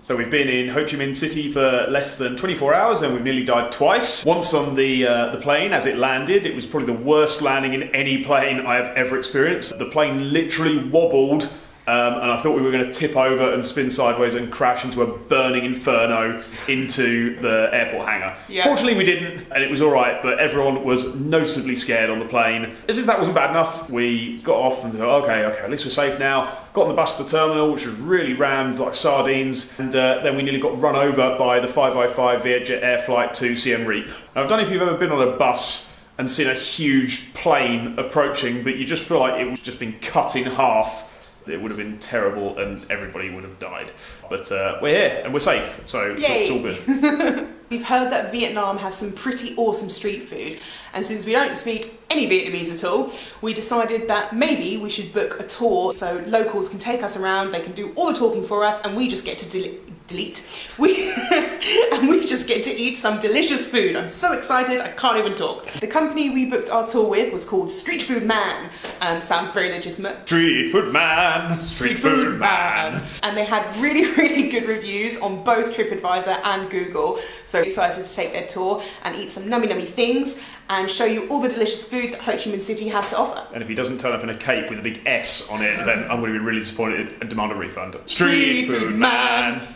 So we've been in Ho Chi Minh City for less than 24 hours and we've nearly died twice. Once on the plane as it landed. It was probably the worst landing in any plane I have ever experienced. The plane literally wobbled and I thought we were going to tip over and spin sideways and crash into a burning inferno into the airport hangar. Yeah. Fortunately we didn't, and it was alright, but everyone was noticeably scared on the plane. As if that wasn't bad enough, we got off and thought, okay, at least we're safe now. Got on the bus to the terminal, which was really rammed like sardines, and then we nearly got run over by the 555 Vietjet Air Flight to Siem Reap. Now, I don't know if you've ever been on a bus and seen a huge plane approaching, but you just feel like it was just been cut in half. It would have been terrible and everybody would have died. But we're here and we're safe, so it's all good. We've heard that Vietnam has some pretty awesome street food, and since we don't speak any Vietnamese at all, we decided that maybe we should book a tour so locals can take us around, they can do all the talking for us, and we just get to we just get to eat some delicious food. I'm so excited, I can't even talk. The company we booked our tour with was called Street Food Man. Sounds very legitimate. Street Food Man, Street Food Man. And they had really, really good reviews on both TripAdvisor and Google. So excited to take their tour and eat some nummy things and show you all the delicious food that Ho Chi Minh City has to offer. And if he doesn't turn up in a cape with a big S on it, then I'm going to be really disappointed and demand a refund. Street Food Man.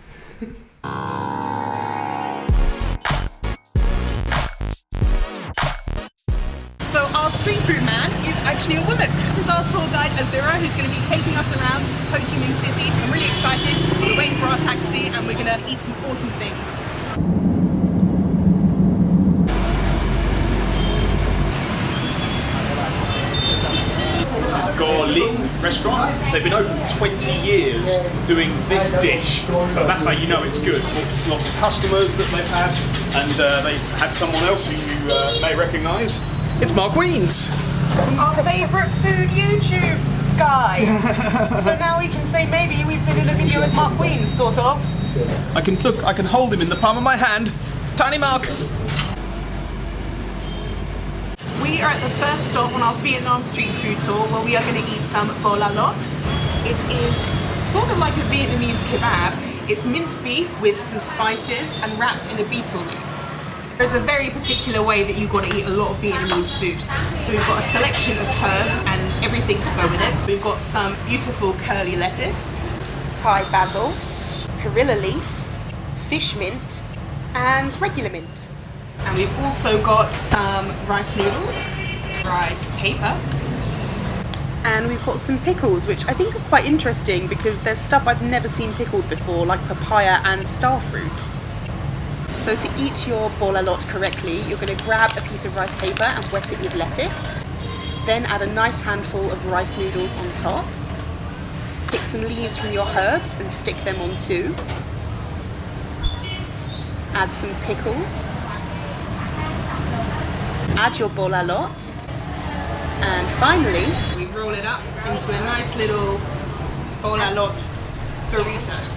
So our street food man is actually a woman. This is our tour guide Azura, who's going to be taking us around Ho Chi Minh City. I'm really excited. We're waiting for our taxi and we're going to eat some awesome things. This is Go Ling restaurant. They've been open 20 years doing this dish, so that's how you know it's good. There's lots of customers that they've had, and they've had someone else who you may recognise. It's Mark Wiens. Our favourite food YouTube guy. So now we can say maybe we've been in a video with Mark Wiens, sort of. I can hold him in the palm of my hand. Tiny Mark. We are at the first stop on our Vietnam street food tour where we are going to eat some bo la lot. It is sort of like a Vietnamese kebab. It's minced beef with some spices and wrapped in a betel leaf. There's a very particular way that you've got to eat a lot of Vietnamese food. So we've got a selection of herbs and everything to go with it. We've got some beautiful curly lettuce, Thai basil, perilla leaf, fish mint and regular mint. And we've also got some rice noodles, rice paper, and we've got some pickles, which I think are quite interesting because there's stuff I've never seen pickled before, like papaya and starfruit. So to eat your bo la lot correctly, you're going to grab a piece of rice paper and wet it with lettuce, then add a nice handful of rice noodles on top, pick some leaves from your herbs and stick them on too, add some pickles, add your bo la lot, and finally we roll it up into a nice little bo la lot burrito.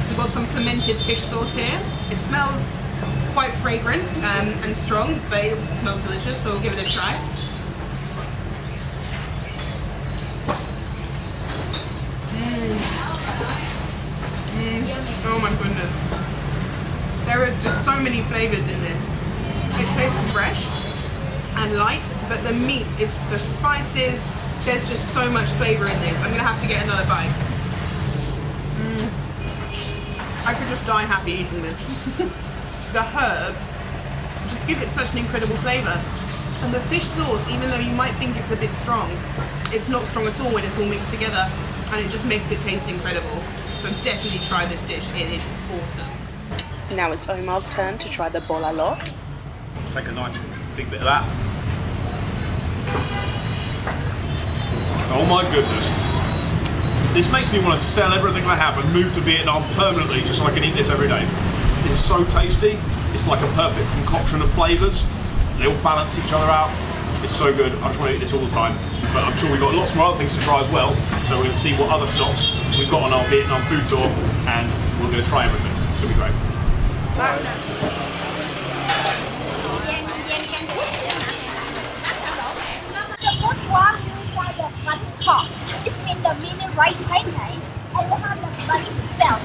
We've got some fermented fish sauce here. It smells quite fragrant and strong, but it also smells delicious, so we'll give it a try. Oh my goodness. There are just so many flavours in this. It tastes fresh and light, but the meat, the spices, there's just so much flavour in this. I'm going to have to get another bite. I could just die happy eating this. The herbs just give it such an incredible flavour. And the fish sauce, even though you might think it's a bit strong, it's not strong at all when it's all mixed together, and it just makes it taste incredible. So definitely try this dish, it is awesome. Now it's Omar's turn to try the bo la lot. Take a nice big bit of that. Oh my goodness. This makes me want to sell everything I have and move to Vietnam permanently just so I can eat this every day. It's so tasty. It's like a perfect concoction of flavours. They all balance each other out. It's so good. I just want to eat this all the time. But I'm sure we've got lots more other things to try as well. So we're going to see what other stops we've got on our Vietnam food tour, and we're going to try everything. It's going to be great. The first one, we try the BANH XEO. It's mean the mini rice pancake, and we have the bunny cell.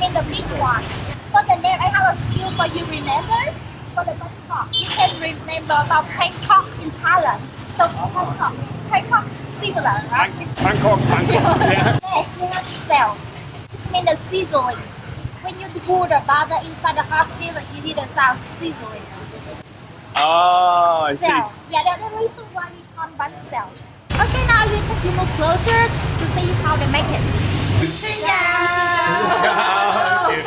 mean the big one. For the name, I have a skill for you. Remember? For the Bangkok, you can remember about Bangkok in Thailand. So Bangkok similar, right? Bangkok, yeah. Next, we have cell. This means the sizzling. When you put the butter inside the hot skillet, you hear the sound sizzling. Ah, I see. Cell. Yeah, that's the reason why we call BANH XEO. Okay, now you take you move closer to see how they make it. Thank you.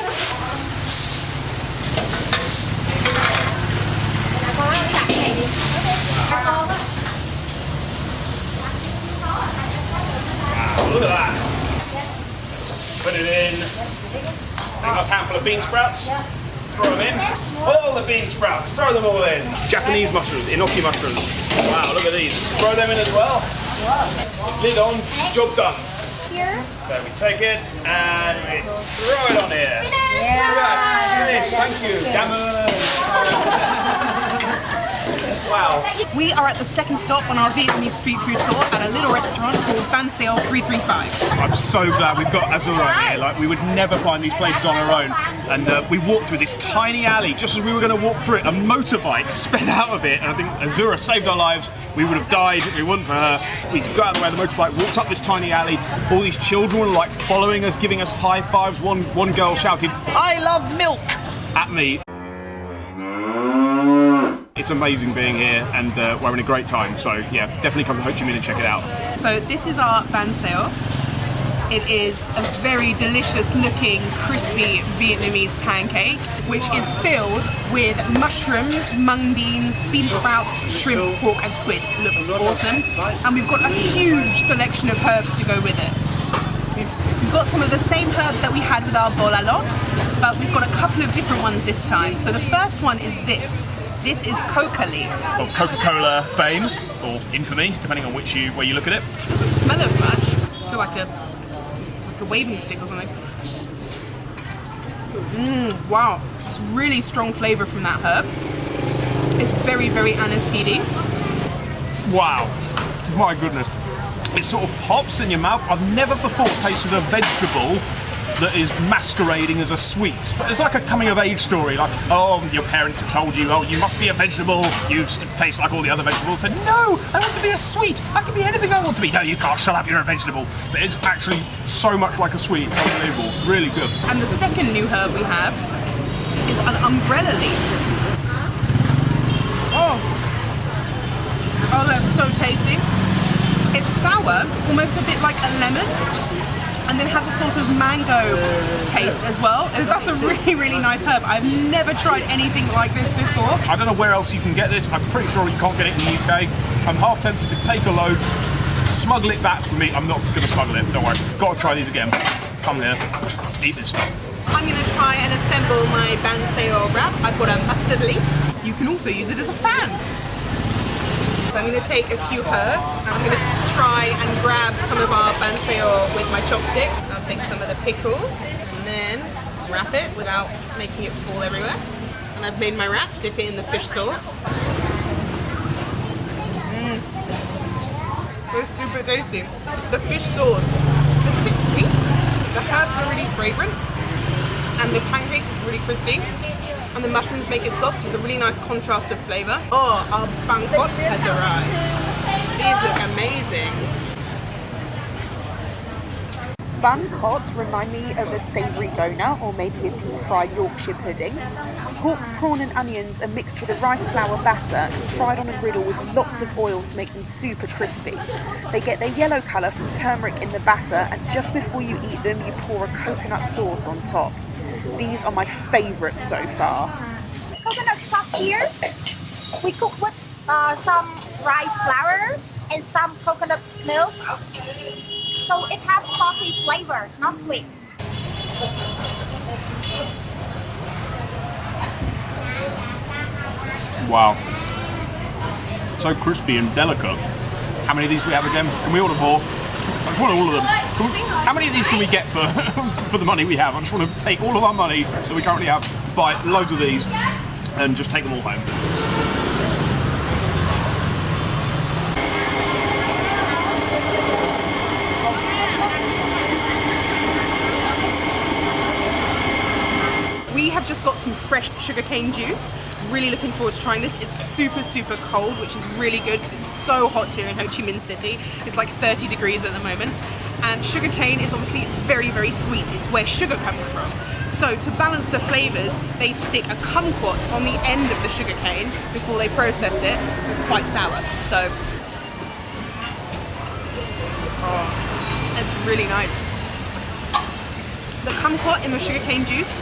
Wow, look at that. Put it in. A nice handful of bean sprouts. Throw them in. All the bean sprouts. Throw them all in. Japanese mushrooms, enoki mushrooms. Wow, look at these. Throw them in as well. Lid on. Job done. Here. There we take it and we throw it on here. Finish! Finish. Thank you. Gammon. Wow. We are at the second stop on our Vietnamese street food tour at a little restaurant called BANH XEO 335. I'm so glad we've got Azura here. Like, we would never find these places on our own. And we walked through this tiny alley. Just as we were going to walk through it, a motorbike sped out of it. And I think Azura saved our lives. We would have died if it wasn't for her. We got out of the way of the motorbike, walked up this tiny alley. All these children were like following us, giving us high fives. One girl shouted, "I love milk!" at me. It's amazing being here, and we're having a great time. So yeah, definitely come to Ho Chi Minh and check it out. So this is our BANH XEO. It is a very delicious looking, crispy Vietnamese pancake, which is filled with mushrooms, mung beans, bean sprouts, shrimp, pork and squid. Looks awesome. And we've got a huge selection of herbs to go with it. We've got some of the same herbs that we had with our bol a lot, but we've got a couple of different ones this time. So the first one is this. This is coca leaf. Of Coca-Cola fame, or infamy, depending on where you look at it. It doesn't smell of much. I feel like a waving stick or something. Wow, it's really strong flavour from that herb. It's very, very aniseedy. Wow, my goodness. It sort of pops in your mouth. I've never before tasted a vegetable that is masquerading as a sweet. It's like a coming of age story, like, oh, your parents have told you, oh, you must be a vegetable, you taste like all the other vegetables. Said, no, I want to be a sweet, I can be anything I want to be. No, you can't, shut up, you're a vegetable. But it's actually so much like a sweet, it's unbelievable, really good. And the second new herb we have is an umbrella leaf. Oh, that's so tasty. It's sour, almost a bit like a lemon, and then has a sort of mango taste as well. And that's a really, really nice herb. I've never tried anything like this before. I don't know where else you can get this. I'm pretty sure you can't get it in the UK. I'm half tempted to take a load, smuggle it back for me. I'm not going to smuggle it, don't worry. Got to try these again. Come here, eat this stuff. I'm going to try and assemble my BANH XEO wrap. I've got a mustard leaf. You can also use it as a fan. So I'm going to take a few herbs. I'm going to try and grab some of our BANH XEO with my chopsticks. I'll take some of the pickles and then wrap it without making it fall everywhere. And I've made my wrap, dip it in the fish sauce. It's super tasty. The fish sauce is a bit sweet. The herbs are really fragrant. And the pancake is really crispy. And the mushrooms make it soft. It's a really nice contrast of flavour. Oh, our BANH XEO has arrived. These look amazing. BANH XEO remind me of a savoury donut or maybe a deep-fried Yorkshire pudding. Pork, prawn and onions are mixed with a rice flour batter and fried on a griddle with lots of oil to make them super crispy. They get their yellow colour from turmeric in the batter, and just before you eat them you pour a coconut sauce on top. These are my favourites so far. Coconut sauce here, we cook with some rice flour and some coconut milk. So it has coffee flavor, not sweet. Wow. So crispy and delicate. How many of these do we have again? Can we order more? I just want all of them. How many of these can we get for for the money we have? I just want to take all of our money that we currently have, buy loads of these, and just take them all home. just got some fresh sugarcane juice. Really looking forward to trying this. It's super, super cold, which is really good because it's so hot here in Ho Chi Minh City. It's like 30 degrees at the moment. And sugarcane is obviously very, very sweet. It's where sugar comes from. So to balance the flavours, they stick a kumquat on the end of the sugarcane before they process it. It's quite sour. So, it's really nice. The kumquat in the sugarcane juice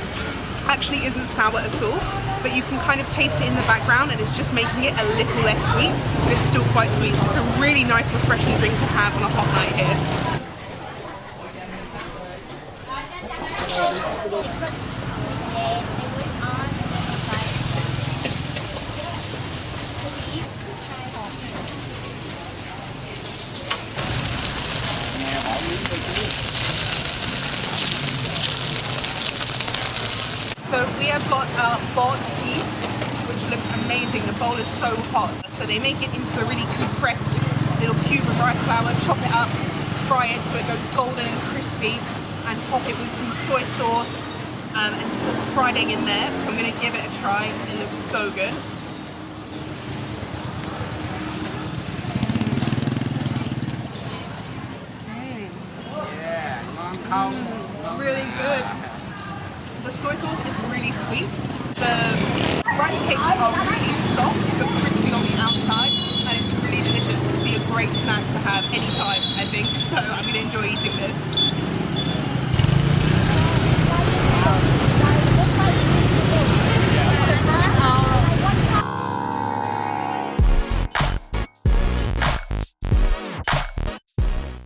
actually isn't sour at all, but you can kind of taste it in the background and it's just making it a little less sweet, but it's still quite sweet. So it's a really nice, refreshing drink to have on a hot night here. So we have got BANH XEO, which looks amazing. The bowl is so hot. So they make it into a really compressed little cube of rice flour, chop it up, fry it so it goes golden and crispy, and top it with some soy sauce and some fried egg in there. So I'm going to give it a try. It looks so good. Really good. The soy sauce is really sweet. The rice cakes are really soft but crispy on the outside, and it's really delicious. This would be a great snack to have anytime, I think. So I'm going to enjoy eating this.